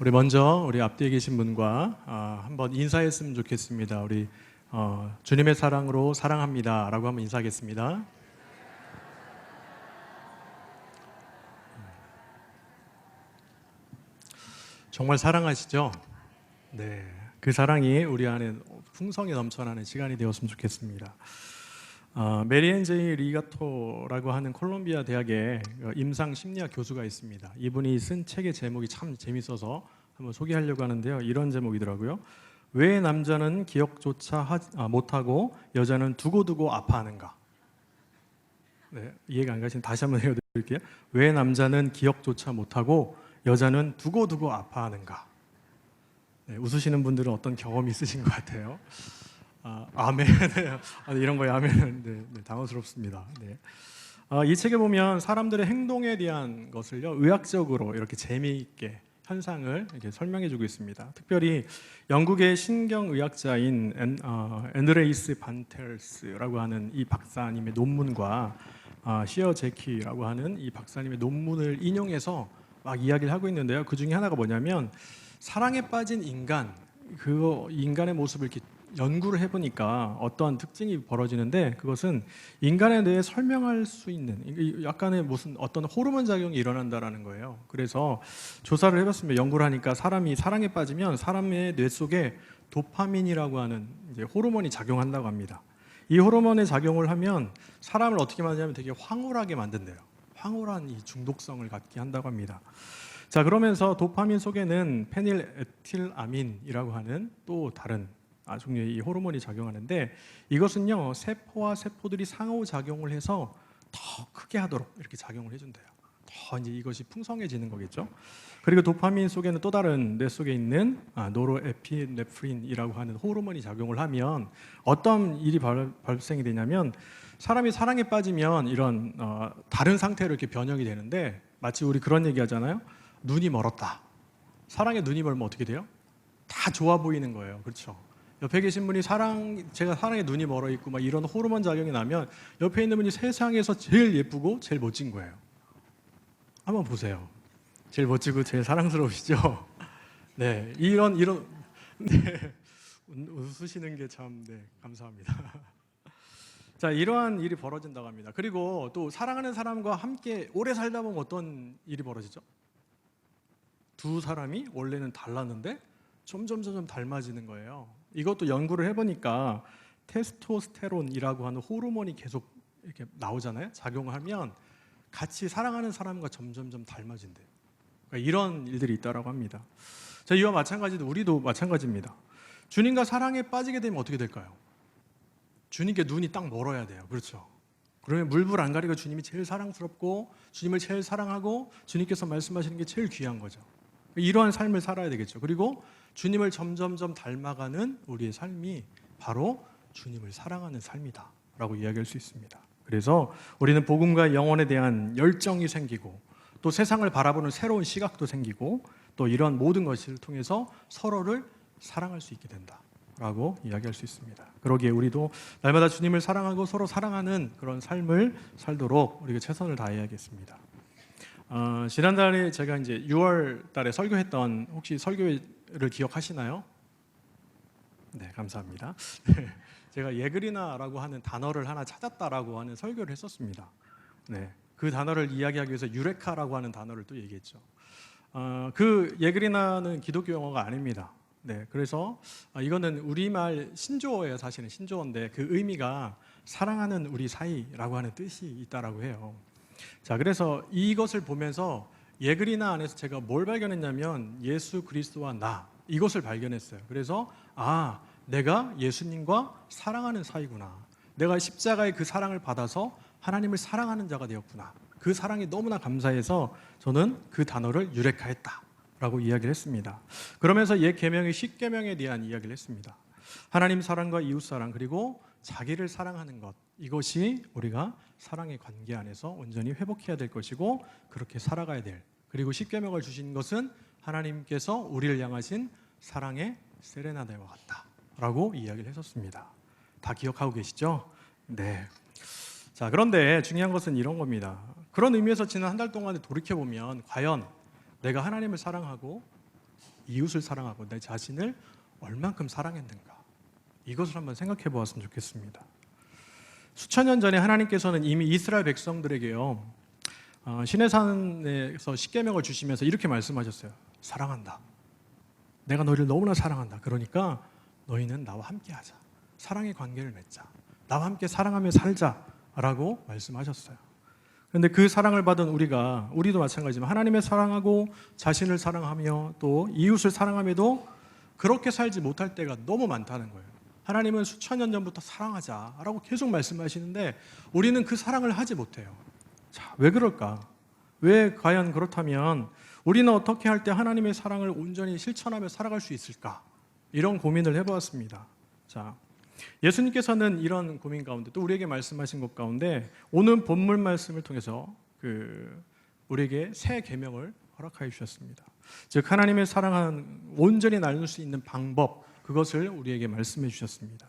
우리 먼저 우리 앞뒤에 계신 분과 한번 인사했으면 좋겠습니다. 우리 주님의 사랑으로 사랑합니다라고 한번 인사하겠습니다. 정말 사랑하시죠? 네, 그 사랑이 우리 안에 풍성히 넘쳐나는 시간이 되었으면 좋겠습니다. 메리앤 제이 리가토라고 하는 콜롬비아 대학의 임상 심리학 교수가 있습니다. 이분이 쓴 책의 제목이 참 재밌어서 한번 소개하려고 하는데요. 이런 제목이더라고요. 왜 남자는 기억조차 못하고 여자는 두고두고 아파하는가? 네, 이해가 안 가시면 다시 한번 해드릴게요. 왜 남자는 기억조차 못하고 여자는 두고두고 아파하는가? 네, 웃으시는 분들은 어떤 경험이 있으신 것 같아요. 아멘. 이런 거에 아멘은 네, 당황스럽습니다. 네. 이 책에 보면 사람들의 행동에 대한 것을요, 의학적으로 이렇게 재미있게 현상을 이렇게 설명해주고 있습니다. 특별히 영국의 신경의학자인 앤드레이스 반텔스라고 하는 이 박사님의 논문과 시어 제키라고 하는 이 박사님의 논문을 인용해서 막 이야기를 하고 있는데요. 그 중에 하나가 뭐냐면 사랑에 빠진 인간, 그 인간의 모습을 이렇게 연구를 해보니까 어떠한 특징이 벌어지는데 그것은 인간에 대해 설명할 수 있는 약간의 무슨 어떤 호르몬 작용이 일어난다라는 거예요. 그래서 조사를 해봤습니다. 연구를 하니까 사람이 사랑에 빠지면 사람의 뇌 속에 도파민이라고 하는 이제 호르몬이 작용한다고 합니다. 이 호르몬의 작용을 하면 사람을 어떻게 만드냐면 되게 황홀하게 만든대요. 황홀한 이 중독성을 갖게 한다고 합니다. 자, 그러면서 도파민 속에는 페닐에틸아민이라고 하는 또 다른 종류의 이 호르몬이 작용하는데 이것은요 세포와 세포들이 상호작용을 해서 더 크게 하도록 이렇게 작용을 해준대요. 더 이제 이것이 풍성해지는 거겠죠. 그리고 도파민 속에는 또 다른 뇌 속에 있는 노르에피네프린이라고 하는 호르몬이 작용을 하면 어떤 일이 발생이 되냐면 사람이 사랑에 빠지면 이런 다른 상태로 이렇게 변형이 되는데 마치 우리 그런 얘기 하잖아요. 눈이 멀었다. 사랑에 눈이 멀면 어떻게 돼요? 다 좋아 보이는 거예요. 그렇죠? 옆에 계신 분이 제가 사랑에 눈이 멀어 있고 막 이런 호르몬 작용이 나면 옆에 있는 분이 세상에서 제일 예쁘고 제일 멋진 거예요. 한번 보세요. 제일 멋지고 제일 사랑스러우시죠? 네, 이런 네, 웃으시는 게 참 네, 감사합니다. 자, 이러한 일이 벌어진다고 합니다. 그리고 또 사랑하는 사람과 함께 오래 살다 보면 어떤 일이 벌어지죠? 두 사람이 원래는 달랐는데 점점 닮아지는 거예요. 이것도 연구를 해보니까 테스토스테론이라고 하는 호르몬이 계속 이렇게 나오잖아요. 작용하면 같이 사랑하는 사람과 점점 닮아진대요. 그러니까 이런 일들이 있다라고 합니다. 자, 이와 마찬가지로 우리도 마찬가지입니다. 주님과 사랑에 빠지게 되면 어떻게 될까요? 주님께 눈이 딱 멀어야 돼요. 그렇죠? 그러면 물불 안 가리고 주님이 제일 사랑스럽고 주님을 제일 사랑하고 주님께서 말씀하시는 게 제일 귀한 거죠. 이러한 삶을 살아야 되겠죠. 그리고 주님을 점점점 닮아가는 우리의 삶이 바로 주님을 사랑하는 삶이다 라고 이야기할 수 있습니다. 그래서 우리는 복음과 영혼에 대한 열정이 생기고 또 세상을 바라보는 새로운 시각도 생기고 또 이런 모든 것을 통해서 서로를 사랑할 수 있게 된다 라고 이야기할 수 있습니다. 그러기에 우리도 날마다 주님을 사랑하고 서로 사랑하는 그런 삶을 살도록 우리가 최선을 다해야겠습니다. 지난달에 제가 이제 6월 달에 설교했던 혹시 설교를 기억하시나요? 네, 감사합니다. 네, 제가 예그리나라고 하는 단어를 하나 찾았다라고 하는 설교를 했었습니다. 네, 그 단어를 이야기하기 위해서 유레카라고 하는 단어를 또 얘기했죠. 그 예그리나는 기독교 용어가 아닙니다. 네, 그래서 이거는 우리말 신조어예요. 사실은 신조어인데 그 의미가 사랑하는 우리 사이라고 하는 뜻이 있다라고 해요. 자, 그래서 이것을 보면서 예그리나 안에서 제가 뭘 발견했냐면 예수 그리스도와 나 이것을 발견했어요. 그래서 내가 예수님과 사랑하는 사이구나. 내가 십자가의 그 사랑을 받아서 하나님을 사랑하는 자가 되었구나. 그 사랑이 너무나 감사해서 저는 그 단어를 유레카했다라고 이야기를 했습니다. 그러면서 옛 계명의 십계명에 대한 이야기를 했습니다. 하나님 사랑과 이웃 사랑 그리고 자기를 사랑하는 것 이것이 우리가 사랑의 관계 안에서 온전히 회복해야 될 것이고 그렇게 살아가야 될 그리고 십계명을 주신 것은 하나님께서 우리를 향하신 사랑의 세레나데와 같다라고 이야기를 했었습니다. 다 기억하고 계시죠? 네. 자, 그런데 중요한 것은 이런 겁니다. 그런 의미에서 지난 한 달 동안에 돌이켜보면 과연 내가 하나님을 사랑하고 이웃을 사랑하고 내 자신을 얼만큼 사랑했는가, 이것을 한번 생각해 보았으면 좋겠습니다. 수천 년 전에 하나님께서는 이미 이스라엘 백성들에게요, 시내산에서 십계명을 주시면서 이렇게 말씀하셨어요. 사랑한다. 내가 너희를 너무나 사랑한다. 그러니까 너희는 나와 함께하자. 사랑의 관계를 맺자. 나와 함께 사랑하며 살자라고 말씀하셨어요. 그런데 그 사랑을 받은 우리도 마찬가지지만 하나님의 사랑하고 자신을 사랑하며 또 이웃을 사랑함에도 그렇게 살지 못할 때가 너무 많다는 거예요. 하나님은 수천 년 전부터 사랑하자라고 계속 말씀하시는데 우리는 그 사랑을 하지 못해요. 자, 왜 그럴까? 왜 과연 그렇다면 우리는 어떻게 할 때 하나님의 사랑을 온전히 실천하며 살아갈 수 있을까? 이런 고민을 해보았습니다. 자, 예수님께서는 이런 고민 가운데 또 우리에게 말씀하신 것 가운데 오늘 본문 말씀을 통해서 우리에게 새 계명을 허락하여 주셨습니다. 즉 하나님의 사랑을 온전히 나눌 수 있는 방법, 그것을 우리에게 말씀해 주셨습니다.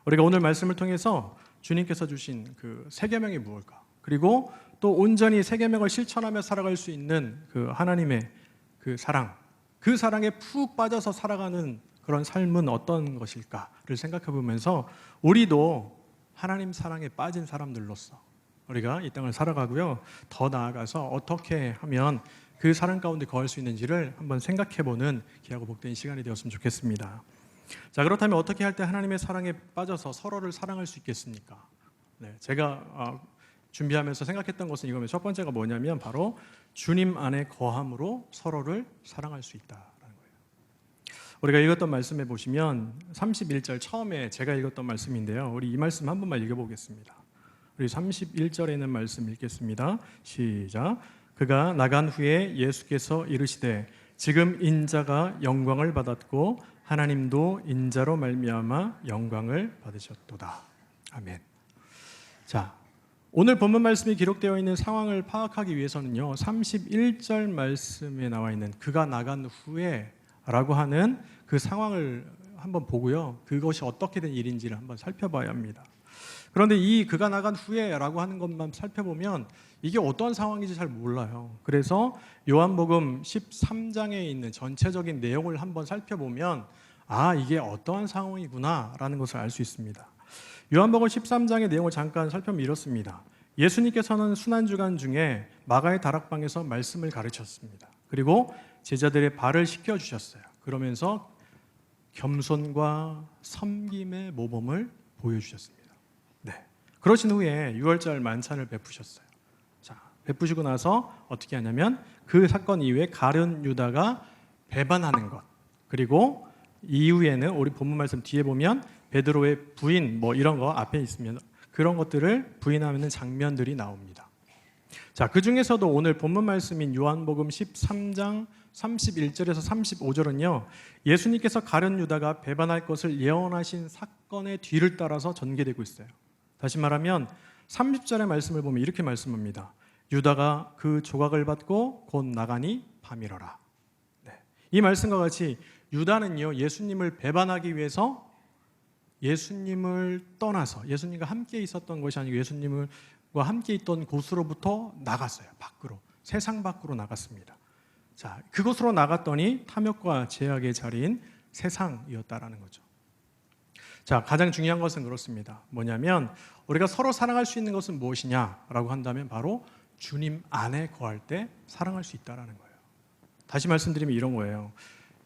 우리가 오늘 말씀을 통해서 주님께서 주신 그 새 계명이 무엇일까? 그리고 또 온전히 새 계명을 실천하며 살아갈 수 있는 그 하나님의 그 사랑, 그 사랑에 푹 빠져서 살아가는 그런 삶은 어떤 것일까를 생각해 보면서 우리도 하나님 사랑에 빠진 사람들로서 우리가 이 땅을 살아가고요, 더 나아가서 어떻게 하면 그 사랑 가운데 거할 수 있는지를 한번 생각해 보는 귀하고 복된 시간이 되었으면 좋겠습니다. 자, 그렇다면 어떻게 할 때 하나님의 사랑에 빠져서 서로를 사랑할 수 있겠습니까? 네, 제가 준비하면서 생각했던 것은 이겁니다. 첫 번째가 뭐냐면 바로 주님 안에 거함으로 서로를 사랑할 수 있다라는 거예요. 우리가 읽었던 말씀에 보시면 31절 처음에 제가 읽었던 말씀인데요. 우리 이 말씀 한 번만 읽어보겠습니다. 우리 31절에 있는 말씀 읽겠습니다. 시작. 그가 나간 후에 예수께서 이르시되 지금 인자가 영광을 받았고 하나님도 인자로 말미암아 영광을 받으셨도다. 아멘. 자, 오늘 본문 말씀이 기록되어 있는 상황을 파악하기 위해서는요, 31절 말씀에 나와 있는 그가 나간 후에 라고 하는 그 상황을 한번 보고요, 그것이 어떻게 된 일인지를 한번 살펴봐야 합니다. 그런데 이 그가 나간 후에 라고 하는 것만 살펴보면 이게 어떤 상황인지 잘 몰라요. 그래서 요한복음 13장에 있는 전체적인 내용을 한번 살펴보면 이게 어떠한 상황이구나 라는 것을 알 수 있습니다. 요한복음 13장의 내용을 잠깐 살펴보면 이렇습니다. 예수님께서는 순환주간 중에 마가의 다락방에서 말씀을 가르쳤습니다. 그리고 제자들의 발을 씻겨주셨어요. 그러면서 겸손과 섬김의 모범을 보여주셨습니다. 네. 그러신 후에 유월절 만찬을 베푸셨어요. 자, 베푸시고 나서 어떻게 하냐면 그 사건 이후에 가룟 유다가 배반하는 것, 그리고 이후에는 우리 본문 말씀 뒤에 보면 베드로의 부인 이런 거 앞에 있으면 그런 것들을 부인하는 장면들이 나옵니다. 자, 그 중에서도 오늘 본문 말씀인 요한복음 13장 31절에서 35절은요, 예수님께서 가룟 유다가 배반할 것을 예언하신 사건의 뒤를 따라서 전개되고 있어요. 다시 말하면 30절의 말씀을 보면 이렇게 말씀합니다. 유다가 그 조각을 받고 곧 나가니 밤이러라. 네. 이 말씀과 같이 유다는요, 예수님을 배반하기 위해서 예수님을 떠나서 예수님과 함께 있었던 것이 아니고 예수님과 함께 있던 곳으로부터 나갔어요. 밖으로, 세상 밖으로 나갔습니다. 자, 그곳으로 나갔더니 탐욕과 제약의 자리인 세상이었다라는 거죠. 자, 가장 중요한 것은 그렇습니다. 뭐냐면 우리가 서로 사랑할 수 있는 것은 무엇이냐라고 한다면 바로 주님 안에 거할 때 사랑할 수 있다라는 거예요. 다시 말씀드리면 이런 거예요.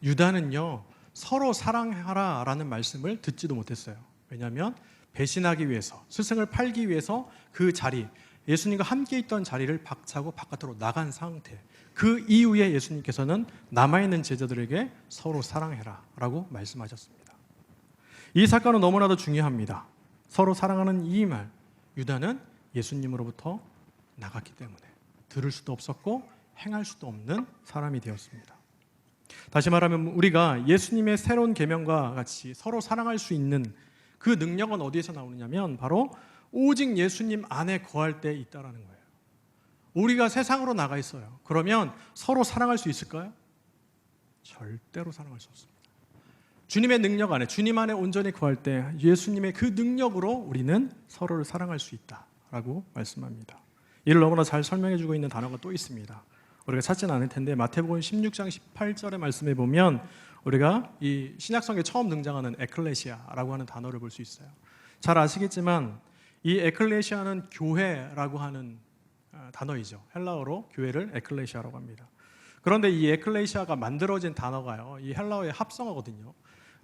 유다는요, 서로 사랑하라라는 말씀을 듣지도 못했어요. 왜냐하면 배신하기 위해서, 스승을 팔기 위해서 그 자리, 예수님과 함께 있던 자리를 박차고 바깥으로 나간 상태. 그 이후에 예수님께서는 남아있는 제자들에게 서로 사랑해라라고 말씀하셨습니다. 이 사건은 너무나도 중요합니다. 서로 사랑하는 이 말, 유다는 예수님으로부터 나갔기 때문에 들을 수도 없었고 행할 수도 없는 사람이 되었습니다. 다시 말하면 우리가 예수님의 새로운 계명과 같이 서로 사랑할 수 있는 그 능력은 어디에서 나오느냐면 바로 오직 예수님 안에 거할 때 있다라는 거예요. 우리가 세상으로 나가 있어요. 그러면 서로 사랑할 수 있을까요? 절대로 사랑할 수 없습니다. 주님의 능력 안에, 주님 안에 온전히 거할 때 예수님의 그 능력으로 우리는 서로를 사랑할 수 있다라고 말씀합니다. 이를 너무나 잘 설명해 주고 있는 단어가 또 있습니다. 우리가 찾지는 않을 텐데 마태복음 16장 18절의 말씀에 보면 우리가 이 신약성경에 처음 등장하는 에클레시아라고 하는 단어를 볼 수 있어요. 잘 아시겠지만 이 에클레시아는 교회라고 하는 단어이죠. 헬라어로 교회를 에클레시아라고 합니다. 그런데 이 에클레시아가 만들어진 단어가요, 이 헬라어의 합성어거든요.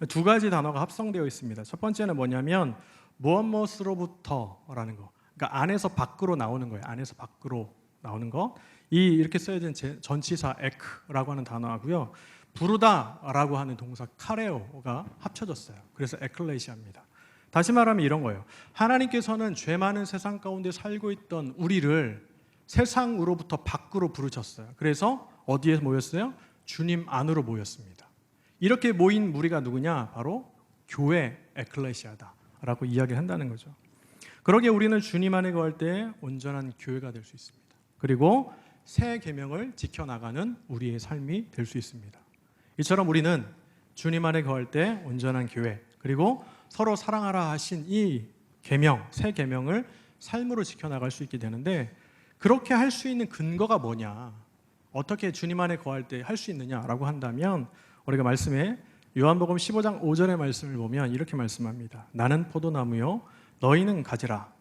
두 가지 단어가 합성되어 있습니다. 첫 번째는 뭐냐면 무엇으로부터라는 거. 그러니까 안에서 밖으로 나오는 거예요. 안에서 밖으로 나오는 거. 이 이렇게 써진 전치사 에크라고 하는 단어하고요. 부르다라고 하는 동사 카레오가 합쳐졌어요. 그래서 에클레시아입니다. 다시 말하면 이런 거예요. 하나님께서는 죄 많은 세상 가운데 살고 있던 우리를 세상으로부터 밖으로 부르셨어요. 그래서 어디에 모였어요? 주님 안으로 모였습니다. 이렇게 모인 무리가 누구냐? 바로 교회 에클레시아다라고 이야기한다는 거죠. 그러기에 우리는 주님 안에 거할 때 온전한 교회가 될 수 있습니다. 그리고 새 계명을 지켜나가는 우리의 삶이 될 수 있습니다. 이처럼 우리는 주님 안에 거할 때 온전한 교회, 그리고 서로 사랑하라 하신 이 계명, 새 계명을 삶으로 지켜나갈 수 있게 되는데, 그렇게 할 수 있는 근거가 뭐냐? 어떻게 주님 안에 거할 때 할 수 있느냐라고 한다면, 우리가 말씀에 요한복음 15장 5절의 말씀을 보면 이렇게 말씀합니다. 나는 포도나무요 너희는 가지라.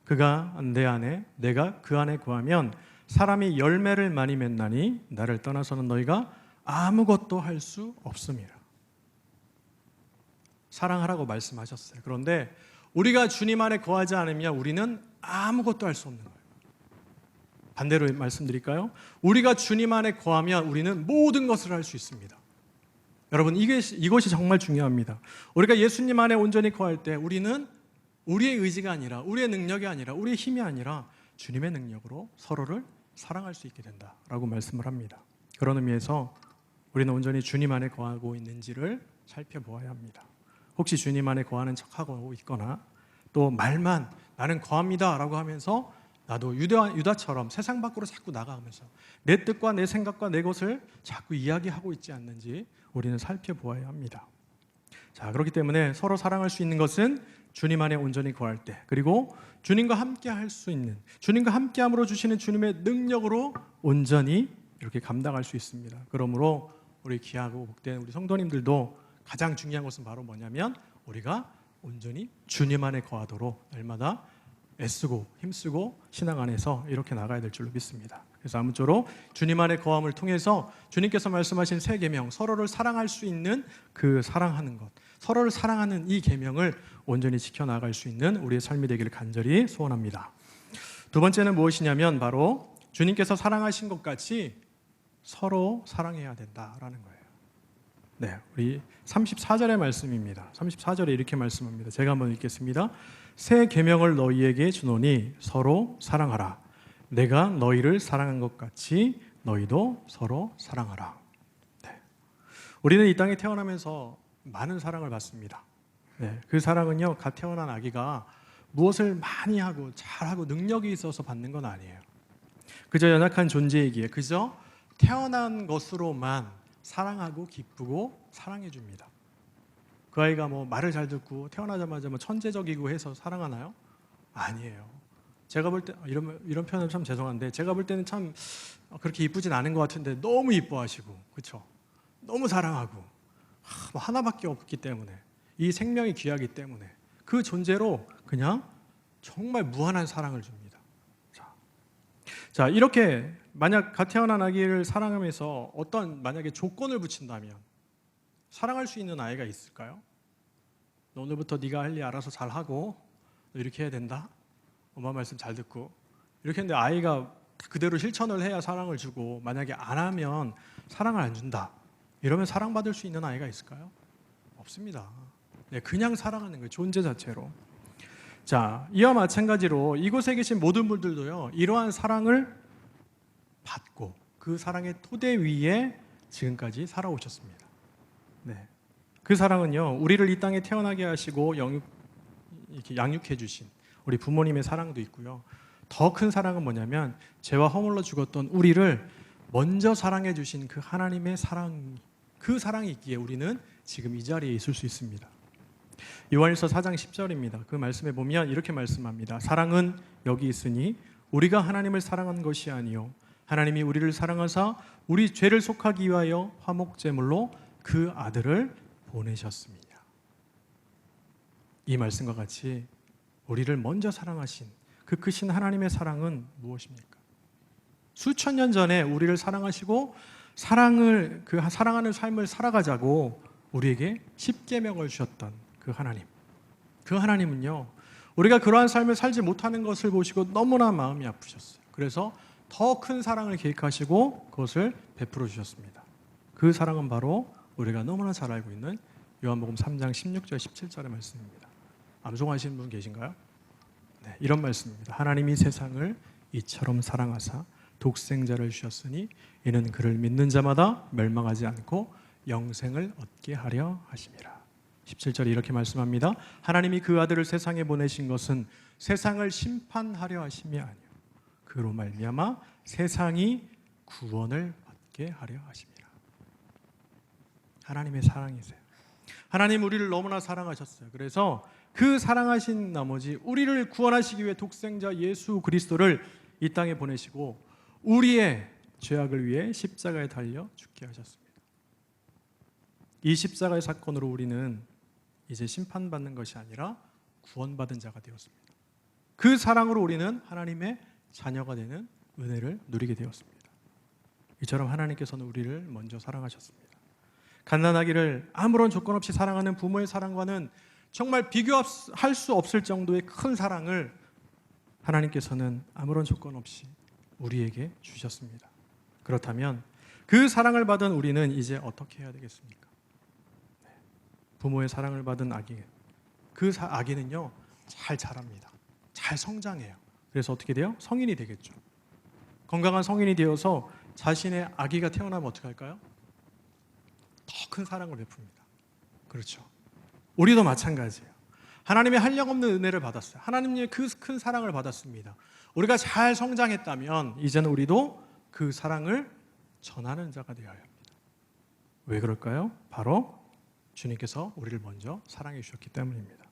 그가 내 안에 내가 그 안에 거하면 사람이 열매를 많이 맺나니 나를 떠나서는 너희가 아무것도 할 수 없음이라. 사랑하라고 말씀하셨어요. 그런데 우리가 주님 안에 거하지 않으면 우리는 아무것도 할 수 없는 거예요. 반대로 말씀드릴까요? 우리가 주님 안에 거하면 우리는 모든 것을 할 수 있습니다. 여러분, 이것이 정말 중요합니다. 우리가 예수님 안에 온전히 거할 때 우리는 우리의 의지가 아니라, 우리의 능력이 아니라, 우리의 힘이 아니라 주님의 능력으로 서로를 사랑할 수 있게 된다라고 말씀을 합니다. 그런 의미에서 우리는 온전히 주님 안에 거하고 있는지를 살펴보아야 합니다. 혹시 주님 안에 거하는 척하고 있거나 또 말만 나는 거합니다 라고 하면서 나도 유다처럼 세상 밖으로 자꾸 나가면서 내 뜻과 내 생각과 내 것을 자꾸 이야기하고 있지 않는지 우리는 살펴보아야 합니다. 자, 그렇기 때문에 서로 사랑할 수 있는 것은 주님 안에 온전히 거할 때, 그리고 주님과 함께 할 수 있는, 주님과 함께함으로 주시는 주님의 능력으로 온전히 이렇게 감당할 수 있습니다. 그러므로 우리 귀하고 복된 우리 성도님들도 가장 중요한 것은 바로 뭐냐면 우리가 온전히 주님 안에 거하도록 날마다 애쓰고 힘쓰고 신앙 안에서 이렇게 나가야 될 줄로 믿습니다. 그래서 아무쪼록 주님 안에 거함을 통해서 주님께서 말씀하신 새 계명, 서로를 사랑할 수 있는 그 사랑하는 것, 서로를 사랑하는 이 계명을 온전히 지켜나갈 수 있는 우리의 삶이 되기를 간절히 소원합니다. 두 번째는 무엇이냐면 바로 주님께서 사랑하신 것 같이 서로 사랑해야 된다라는 거예요. 네, 우리 34절의 말씀입니다. 34절에 이렇게 말씀합니다. 제가 한번 읽겠습니다. 새 계명을 너희에게 주노니 서로 사랑하라. 내가 너희를 사랑한 것 같이 너희도 서로 사랑하라. 네. 우리는 이 땅에 태어나면서 많은 사랑을 받습니다. 네, 그 사랑은요, 갓 태어난 아기가 무엇을 많이 하고 잘하고 능력이 있어서 받는 건 아니에요. 그저 연약한 존재이기에 그저 태어난 것으로만 사랑하고 기쁘고 사랑해 줍니다. 그 아이가 뭐 말을 잘 듣고 태어나자마자 뭐 천재적이고 해서 사랑하나요? 아니에요. 제가 볼 때 이런 표현은 참 죄송한데 제가 볼 때는 참 그렇게 이쁘진 않은 것 같은데 너무 이뻐하시고, 그렇죠? 너무 사랑하고 뭐 하나밖에 없기 때문에, 이 생명이 귀하기 때문에 그 존재로 그냥 정말 무한한 사랑을 줍니다. 자, 이렇게 만약 갓 태어난 아기를 사랑하면서 어떤 만약에 조건을 붙인다면 사랑할 수 있는 아이가 있을까요? 너 오늘부터 네가 할 일 알아서 잘하고 너 이렇게 해야 된다. 엄마 말씀 잘 듣고 이렇게 했는데 아이가 그대로 실천을 해야 사랑을 주고, 만약에 안 하면 사랑을 안 준다. 이러면 사랑받을 수 있는 아이가 있을까요? 없습니다. 네, 그냥 사랑하는 거예요. 존재 자체로. 자, 이와 마찬가지로 이곳에 계신 모든 분들도요, 이러한 사랑을 받고 그 사랑의 토대 위에 지금까지 살아오셨습니다. 네. 그 사랑은요, 우리를 이 땅에 태어나게 하시고 이렇게 양육해 주신 우리 부모님의 사랑도 있고요. 더 큰 사랑은 뭐냐면 죄와 허물로 죽었던 우리를 먼저 사랑해 주신 그 하나님의 사랑, 그 사랑이 있기에 우리는 지금 이 자리에 있을 수 있습니다. 요한일서 4장 10절입니다. 그 말씀에 보면 이렇게 말씀합니다. 사랑은 여기 있으니 우리가 하나님을 사랑한 것이 아니요 하나님이 우리를 사랑하사 우리 죄를 속하기 위하여 화목제물로 그 아들을 보내셨습니다. 이 말씀과 같이 우리를 먼저 사랑하신 그 크신 하나님의 사랑은 무엇입니까? 수천 년 전에 우리를 사랑하시고 그 사랑하는 삶을 살아가자고 우리에게 십계명을 주셨던 그 하나님. 그 하나님은요, 우리가 그러한 삶을 살지 못하는 것을 보시고 너무나 마음이 아프셨어요. 그래서 더 큰 사랑을 계획하시고 그것을 베풀어 주셨습니다. 그 사랑은 바로 우리가 너무나 잘 알고 있는 요한복음 3장 16절 17절의 말씀입니다. 암송하시는 분 계신가요? 네, 이런 말씀입니다. 하나님이 세상을 이처럼 사랑하사 독생자를 주셨으니 이는 그를 믿는 자마다 멸망하지 않고 영생을 얻게 하려 하심이라. 17절에 이렇게 말씀합니다. 하나님이 그 아들을 세상에 보내신 것은 세상을 심판하려 하심이 아니요 그로 말미암아 세상이 구원을 받게 하려 하심이라. 하나님의 사랑이세요. 하나님 우리를 너무나 사랑하셨어요. 그래서 그 사랑하신 나머지 우리를 구원하시기 위해 독생자 예수 그리스도를 이 땅에 보내시고 우리의 죄악을 위해 십자가에 달려 죽게 하셨습니다. 이 십자가의 사건으로 우리는 이제 심판받는 것이 아니라 구원받은 자가 되었습니다. 그 사랑으로 우리는 하나님의 자녀가 되는 은혜를 누리게 되었습니다. 이처럼 하나님께서는 우리를 먼저 사랑하셨습니다. 갓난아기를 아무런 조건 없이 사랑하는 부모의 사랑과는 정말 비교할 수 없을 정도의 큰 사랑을 하나님께서는 아무런 조건 없이 우리에게 주셨습니다. 그렇다면 그 사랑을 받은 우리는 이제 어떻게 해야 되겠습니까? 부모의 사랑을 받은 아기, 그 아기는요 잘 자랍니다. 잘 성장해요. 그래서 어떻게 돼요? 성인이 되겠죠. 건강한 성인이 되어서 자신의 아기가 태어나면 어떻게 할까요? 더 큰 사랑을 베풉니다. 그렇죠. 우리도 마찬가지예요. 하나님의 한량없는 은혜를 받았어요. 하나님의 그 큰 사랑을 받았습니다. 우리가 잘 성장했다면 이제는 우리도 그 사랑을 전하는 자가 되어야 합니다. 왜 그럴까요? 바로 주님께서 우리를 먼저 사랑해 주셨기 때문입니다.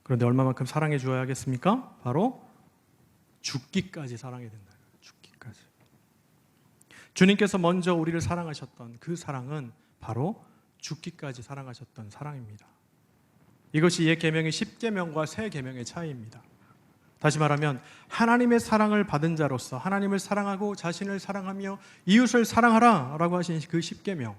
그런데 얼마만큼 사랑해 주어야겠습니까? 바로 죽기까지 사랑해야 된다. 죽기까지. 주님께서 먼저 우리를 사랑하셨던 그 사랑은 바로 죽기까지 사랑하셨던 사랑입니다. 이것이 옛 계명의 10계명과 새 계명의 차이입니다. 다시 말하면 하나님의 사랑을 받은 자로서 하나님을 사랑하고 자신을 사랑하며 이웃을 사랑하라 라고 하신 그 10계명,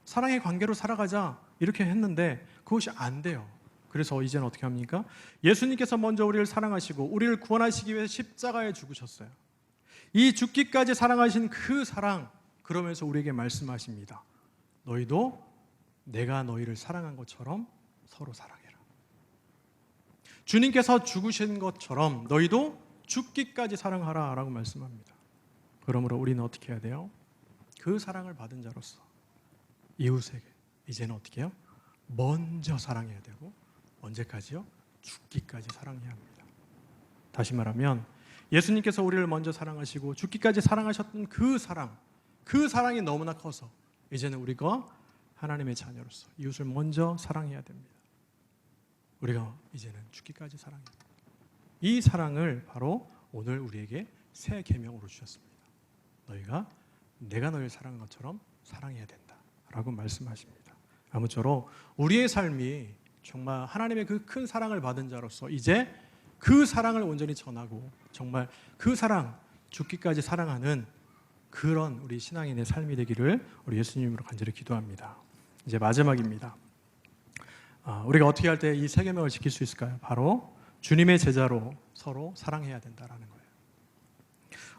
사랑의 관계로 살아가자 이렇게 했는데 그것이 안 돼요. 그래서 이제는 어떻게 합니까? 예수님께서 먼저 우리를 사랑하시고 우리를 구원하시기 위해 십자가에 죽으셨어요. 이 죽기까지 사랑하신 그 사랑, 그러면서 우리에게 말씀하십니다. 너희도 내가 너희를 사랑한 것처럼 서로 사랑해라. 주님께서 죽으신 것처럼 너희도 죽기까지 사랑하라 라고 말씀합니다. 그러므로 우리는 어떻게 해야 돼요? 그 사랑을 받은 자로서 이웃에게 이제는 어떻게 해요? 먼저 사랑해야 되고 언제까지요? 죽기까지 사랑해야 합니다. 다시 말하면 예수님께서 우리를 먼저 사랑하시고 죽기까지 사랑하셨던 그 사랑이 너무나 커서 이제는 우리가 하나님의 자녀로서 이웃을 먼저 사랑해야 됩니다. 우리가 이제는 죽기까지 사랑해야 됩니다. 이 사랑을 바로 오늘 우리에게 새 계명으로 주셨습니다. 너희가 내가 너희를 사랑한 것처럼 사랑해야 된다 라고 말씀하십니다. 아무쪼록 우리의 삶이 정말 하나님의 그 큰 사랑을 받은 자로서 이제 그 사랑을 온전히 전하고 정말 그 사랑, 죽기까지 사랑하는 그런 우리 신앙인의 삶이 되기를 우리 예수님으로 간절히 기도합니다. 이제 마지막입니다. 우리가 어떻게 할 때 이 세 계명을 지킬 수 있을까요? 바로 주님의 제자로 서로 사랑해야 된다라는 거예요.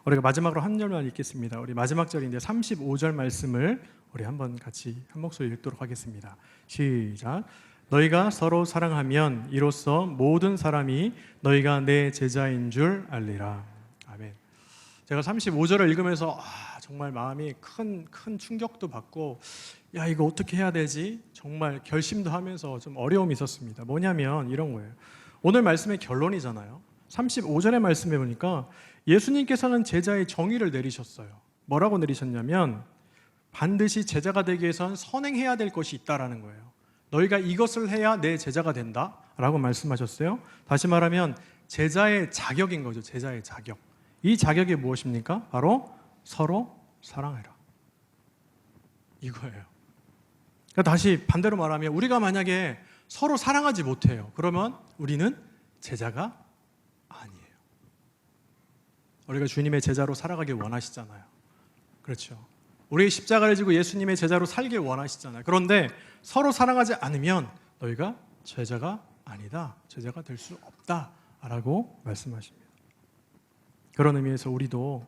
우리가 마지막으로 한 절만 읽겠습니다. 우리 마지막 절인데 35절 말씀을 우리 한번 같이 한 목소리 읽도록 하겠습니다. 시작. 너희가 서로 사랑하면 이로써 모든 사람이 너희가 내 제자인 줄 알리라. 아멘. 제가 35절을 읽으면서 정말 마음이 큰 충격도 받고 야 이거 어떻게 해야 되지? 정말 결심도 하면서 좀 어려움이 있었습니다. 뭐냐면 이런 거예요. 오늘 말씀의 결론이잖아요. 35절의 말씀에 보니까 예수님께서는 제자의 정의를 내리셨어요. 뭐라고 내리셨냐면 반드시 제자가 되기 위해서는 선행해야 될 것이 있다라는 거예요. 너희가 이것을 해야 내 제자가 된다 라고 말씀하셨어요. 다시 말하면 제자의 자격인 거죠. 제자의 자격. 이 자격이 무엇입니까? 바로 서로 사랑해라. 이거예요. 그러니까 다시 반대로 말하면 우리가 만약에 서로 사랑하지 못해요. 그러면 우리는 제자가 아니에요. 우리가 주님의 제자로 살아가길 원하시잖아요. 그렇죠. 우리 십자가를 지고 예수님의 제자로 살길 원하시잖아요. 그런데 서로 사랑하지 않으면 너희가 제자가 아니다. 제자가 될 수 없다라고 말씀하십니다. 그런 의미에서 우리도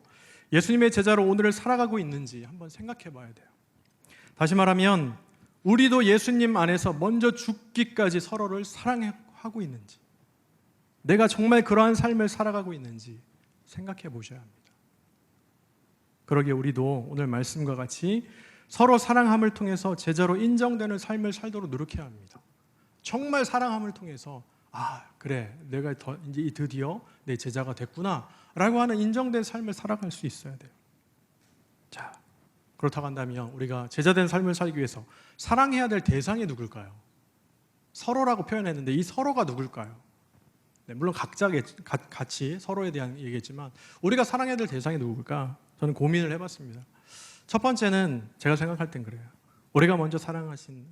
예수님의 제자로 오늘을 살아가고 있는지 한번 생각해 봐야 돼요. 다시 말하면 우리도 예수님 안에서 먼저 죽기까지 서로를 사랑하고 있는지, 내가 정말 그러한 삶을 살아가고 있는지 생각해 보셔야 합니다. 그러기에 우리도 오늘 말씀과 같이 서로 사랑함을 통해서 제자로 인정되는 삶을 살도록 노력해야 합니다. 정말 사랑함을 통해서 그래, 내가 이제 드디어 내 제자가 됐구나 라고 하는 인정된 삶을 살아갈 수 있어야 돼요. 자, 그렇다고 한다면 우리가 제자된 삶을 살기 위해서 사랑해야 될 대상이 누굴까요? 서로라고 표현했는데 이 서로가 누굴까요? 네, 물론 각자 같이 서로에 대한 얘기겠지만 우리가 사랑해야 될 대상이 누굴까? 저는 고민을 해봤습니다. 첫 번째는 제가 생각할 땐 그래요. 우리를 먼저 사랑하신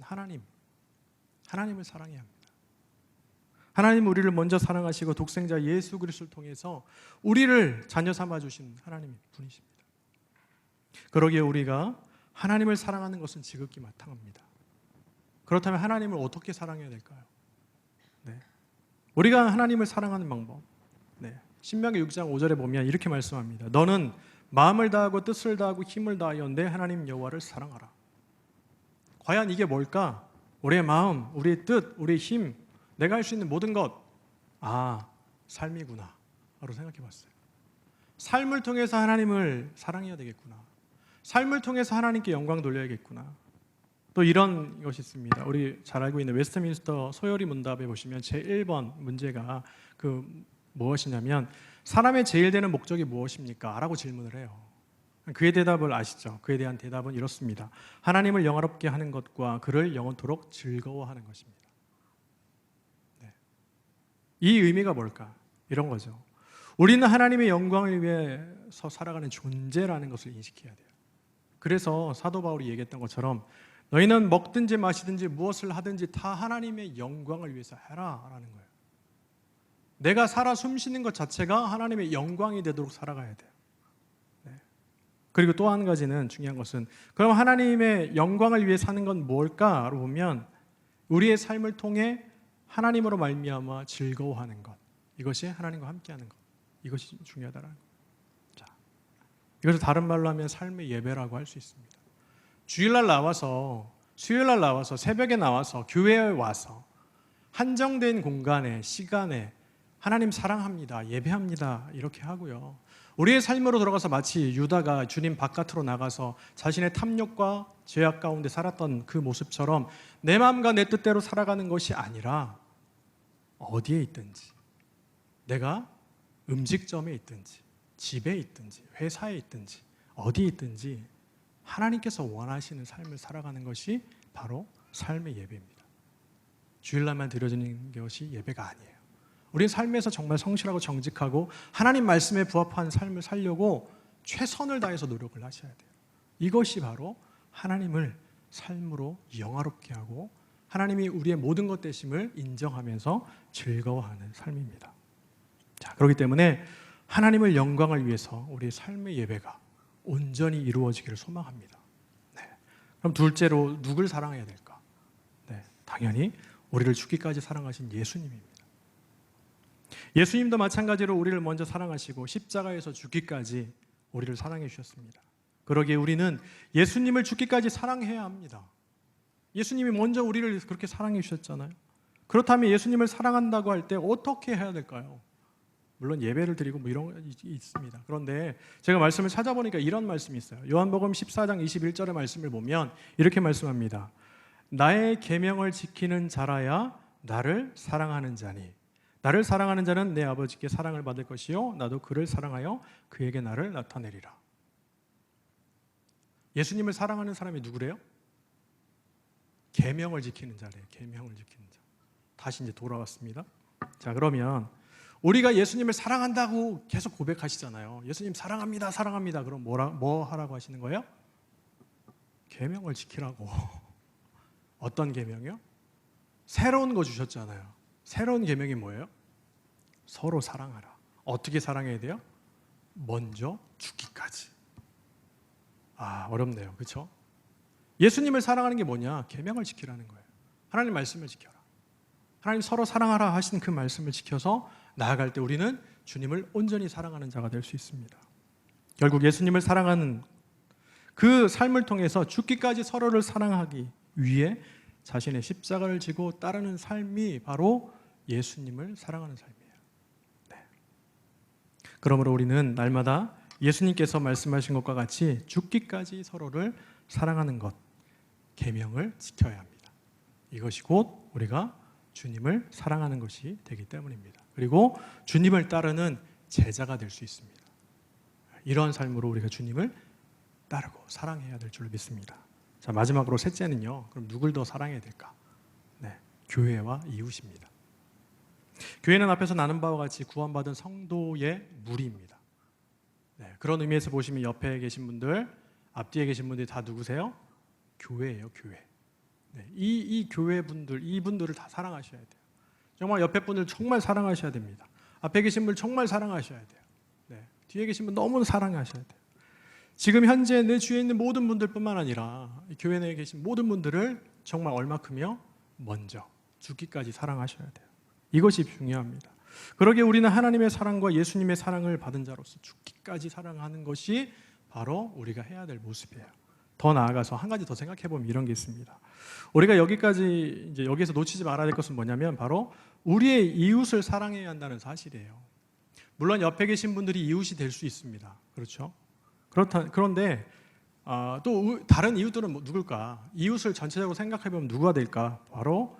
하나님을 사랑해야 합니다. 하나님 우리를 먼저 사랑하시고 독생자 예수 그리스도를 통해서 우리를 자녀 삼아 주신 하나님 분이십니다. 그러기에 우리가 하나님을 사랑하는 것은 지극히 마땅합니다. 그렇다면 하나님을 어떻게 사랑해야 될까요? 네. 우리가 하나님을 사랑하는 방법, 신명기 6장 5절에 보면 이렇게 말씀합니다. 너는 마음을 다하고 뜻을 다하고 힘을 다하여 내 하나님 여호와를 사랑하라. 과연 이게 뭘까? 우리의 마음, 우리의 뜻, 우리의 힘, 내가 할 수 있는 모든 것, 삶이구나 라고 생각해 봤어요. 삶을 통해서 하나님을 사랑해야 되겠구나. 삶을 통해서 하나님께 영광 돌려야겠구나. 또 이런 것이 있습니다. 우리 잘 알고 있는 웨스트민스터 소요리 문답에 보시면 제1번 문제가 무엇이냐면 사람의 제일 되는 목적이 무엇입니까? 라고 질문을 해요. 그의 대답을 아시죠? 그에 대한 대답은 이렇습니다. 하나님을 영화롭게 하는 것과 그를 영원토록 즐거워하는 것입니다. 이 의미가 뭘까? 이런 거죠. 우리는 하나님의 영광을 위해서 살아가는 존재라는 것을 인식해야 돼요. 그래서 사도 바울이 얘기했던 것처럼 너희는 먹든지 마시든지 무엇을 하든지 다 하나님의 영광을 위해서 해라 라는 거예요. 내가 살아 숨쉬는 것 자체가 하나님의 영광이 되도록 살아가야 돼요. 그리고 또 한 가지는 중요한 것은 그럼 하나님의 영광을 위해 사는 건 뭘까로 보면 우리의 삶을 통해 하나님으로 말미암아 즐거워하는 것, 이것이 하나님과 함께하는 것, 이것이 중요하다라는 것. 자, 이것을 다른 말로 하면 삶의 예배라고 할 수 있습니다. 주일날 나와서, 수요일날 나와서, 새벽에 나와서, 교회에 와서 한정된 공간에, 시간에 하나님 사랑합니다, 예배합니다 이렇게 하고요. 우리의 삶으로 들어가서 마치 유다가 주님 바깥으로 나가서 자신의 탐욕과 죄악 가운데 살았던 그 모습처럼 내 마음과 내 뜻대로 살아가는 것이 아니라 어디에 있든지, 내가 음식점에 있든지, 집에 있든지, 회사에 있든지, 어디에 있든지 하나님께서 원하시는 삶을 살아가는 것이 바로 삶의 예배입니다. 주일날만 드려지는 것이 예배가 아니에요. 우리는 삶에서 정말 성실하고 정직하고 하나님 말씀에 부합한 삶을 살려고 최선을 다해서 노력을 하셔야 돼요. 이것이 바로 하나님을 삶으로 영화롭게 하고 하나님이 우리의 모든 것 되심을 인정하면서 즐거워하는 삶입니다. 자, 그렇기 때문에 하나님을 영광을 위해서 우리의 삶의 예배가 온전히 이루어지기를 소망합니다. 그럼 둘째로 누굴 사랑해야 될까? 당연히 우리를 죽기까지 사랑하신 예수님입니다. 예수님도 마찬가지로 우리를 먼저 사랑하시고 십자가에서 죽기까지 우리를 사랑해 주셨습니다. 그러기에 우리는 예수님을 죽기까지 사랑해야 합니다. 예수님이 먼저 우리를 그렇게 사랑해 주셨잖아요. 그렇다면 예수님을 사랑한다고 할 때 어떻게 해야 될까요? 물론 예배를 드리고 이런 거 있습니다. 그런데 제가 말씀을 찾아보니까 이런 말씀이 있어요. 요한복음 14장 21절의 말씀을 보면 이렇게 말씀합니다. 나의 계명을 지키는 자라야 나를 사랑하는 자니 나를 사랑하는 자는 내 아버지께 사랑을 받을 것이요 나도 그를 사랑하여 그에게 나를 나타내리라. 예수님을 사랑하는 사람이 누구래요? 계명을 지키는 자래요. 계명을 지키는 자. 다시 이제 돌아왔습니다. 자, 그러면 우리가 예수님을 사랑한다고 계속 고백하시잖아요. 예수님 사랑합니다, 사랑합니다. 그럼 뭐 하라고 하시는 거예요? 계명을 지키라고. 어떤 계명이요? 새로운 거 주셨잖아요. 새로운 계명이 뭐예요? 서로 사랑하라. 어떻게 사랑해야 돼요? 먼저 죽기까지. 어렵네요. 그렇죠? 예수님을 사랑하는 게 뭐냐? 계명을 지키라는 거예요. 하나님 말씀을 지켜라. 하나님 서로 사랑하라 하신 그 말씀을 지켜서 나아갈 때 우리는 주님을 온전히 사랑하는 자가 될 수 있습니다. 결국 예수님을 사랑하는 그 삶을 통해서 죽기까지 서로를 사랑하기 위해 자신의 십자가를 지고 따르는 삶이 바로 예수님을 사랑하는 삶이에요. 네. 그러므로 우리는 날마다 예수님께서 말씀하신 것과 같이 죽기까지 서로를 사랑하는 것, 계명을 지켜야 합니다. 이것이 곧 우리가 주님을 사랑하는 것이 되기 때문입니다. 그리고 주님을 따르는 제자가 될 수 있습니다. 이런 삶으로 우리가 주님을 따르고 사랑해야 될 줄로 믿습니다. 자, 마지막으로 셋째는요. 그럼 누굴 더 사랑해야 될까? 네, 교회와 이웃입니다. 교회는 앞에서 나눈 바와 같이 구원받은 성도의 무리입니다. 네, 그런 의미에서 보시면 옆에 계신 분들, 앞뒤에 계신 분들이 다 누구세요? 교회예요, 교회. 네, 이 교회 분들, 이분들을 다 사랑하셔야 돼요. 정말 옆에 분들 정말 사랑하셔야 됩니다. 앞에 계신 분 정말 사랑하셔야 돼요. 네, 뒤에 계신 분 너무 사랑하셔야 돼요. 지금 현재 내 주위에 있는 모든 분들뿐만 아니라 교회 내에 계신 모든 분들을 정말 얼마큼요? 먼저 죽기까지 사랑하셔야 돼요. 이것이 중요합니다. 그러기에 우리는 하나님의 사랑과 예수님의 사랑을 받은 자로서 죽기까지 사랑하는 것이 바로 우리가 해야 될 모습이에요. 더 나아가서 한 가지 더 생각해 보면 이런 게 있습니다. 우리가 여기까지 이제 여기서 놓치지 말아야 될 것은 뭐냐면 바로 우리의 이웃을 사랑해야 한다는 사실이에요. 물론 옆에 계신 분들이 이웃이 될 수 있습니다. 그렇죠? 그런데 또 다른 이웃들은 누굴까? 이웃을 전체적으로 생각해 보면 누가 될까? 바로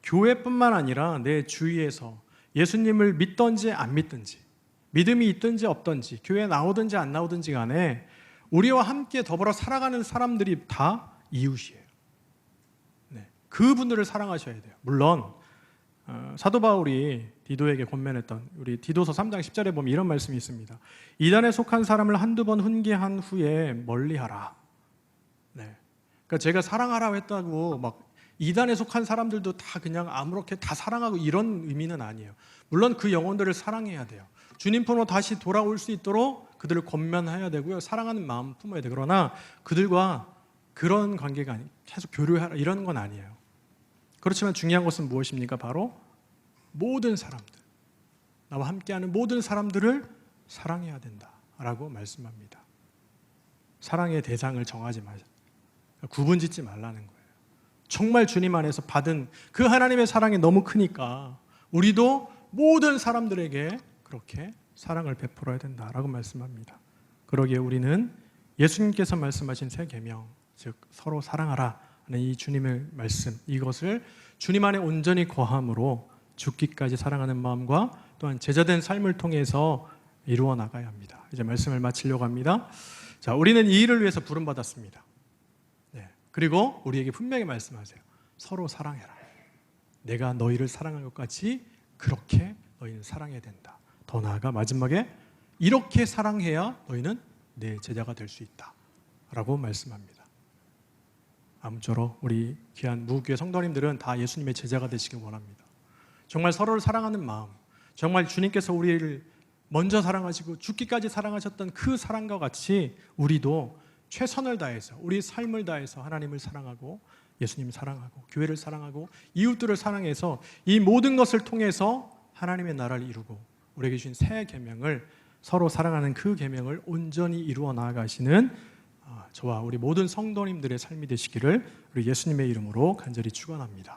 교회뿐만 아니라 내 주위에서 예수님을 믿든지 안 믿든지, 믿음이 있든지 없든지, 교회에 나오든지 안 나오든지 간에 우리와 함께 더불어 살아가는 사람들이 다 이웃이에요. 네, 그분들을 사랑하셔야 돼요. 물론 사도 바울이 디도에게 권면했던 우리 디도서 3장 10절에 보면 이런 말씀이 있습니다. 이단에 속한 사람을 한두 번 훈계한 후에 멀리하라. 네, 그러니까 제가 사랑하라고 했다고 막 이단에 속한 사람들도 다 그냥 아무렇게 다 사랑하고 이런 의미는 아니에요. 물론 그 영혼들을 사랑해야 돼요. 주님 품으로 다시 돌아올 수 있도록 그들을 권면해야 되고요. 사랑하는 마음 품어야 돼요. 그러나 그들과 그런 관계가 아니, 계속 교류하라 이런 건 아니에요. 그렇지만 중요한 것은 무엇입니까? 바로 모든 사람들, 나와 함께하는 모든 사람들을 사랑해야 된다라고 말씀합니다. 사랑의 대상을 정하지 마세요. 구분짓지 말라는 거예요. 정말 주님 안에서 받은 그 하나님의 사랑이 너무 크니까 우리도 모든 사람들에게 그렇게 사랑을 베풀어야 된다라고 말씀합니다. 그러기에 우리는 예수님께서 말씀하신 새 계명, 즉 서로 사랑하라 하는 이 주님의 말씀, 이것을 주님 안에 온전히 거함으로 죽기까지 사랑하는 마음과 또한 제자된 삶을 통해서 이루어 나가야 합니다. 이제 말씀을 마치려고 합니다. 자, 우리는 이 일을 위해서 부름받았습니다. 네, 그리고 우리에게 분명히 말씀하세요. 서로 사랑해라. 내가 너희를 사랑한 것 같이 그렇게 너희는 사랑해야 된다. 더 나아가 마지막에 이렇게 사랑해야 너희는 내 제자가 될 수 있다 라고 말씀합니다. 아무쪼록 우리 귀한 무교회 성도님들은 다 예수님의 제자가 되시길 원합니다. 정말 서로를 사랑하는 마음, 정말 주님께서 우리를 먼저 사랑하시고 죽기까지 사랑하셨던 그 사랑과 같이 우리도 최선을 다해서 우리 삶을 다해서 하나님을 사랑하고 예수님을 사랑하고 교회를 사랑하고 이웃들을 사랑해서 이 모든 것을 통해서 하나님의 나라를 이루고 우리에게 주신 새 계명을 서로 사랑하는 그 계명을 온전히 이루어 나아가시는 저와 우리 모든 성도님들의 삶이 되시기를 우리 예수님의 이름으로 간절히 축원합니다.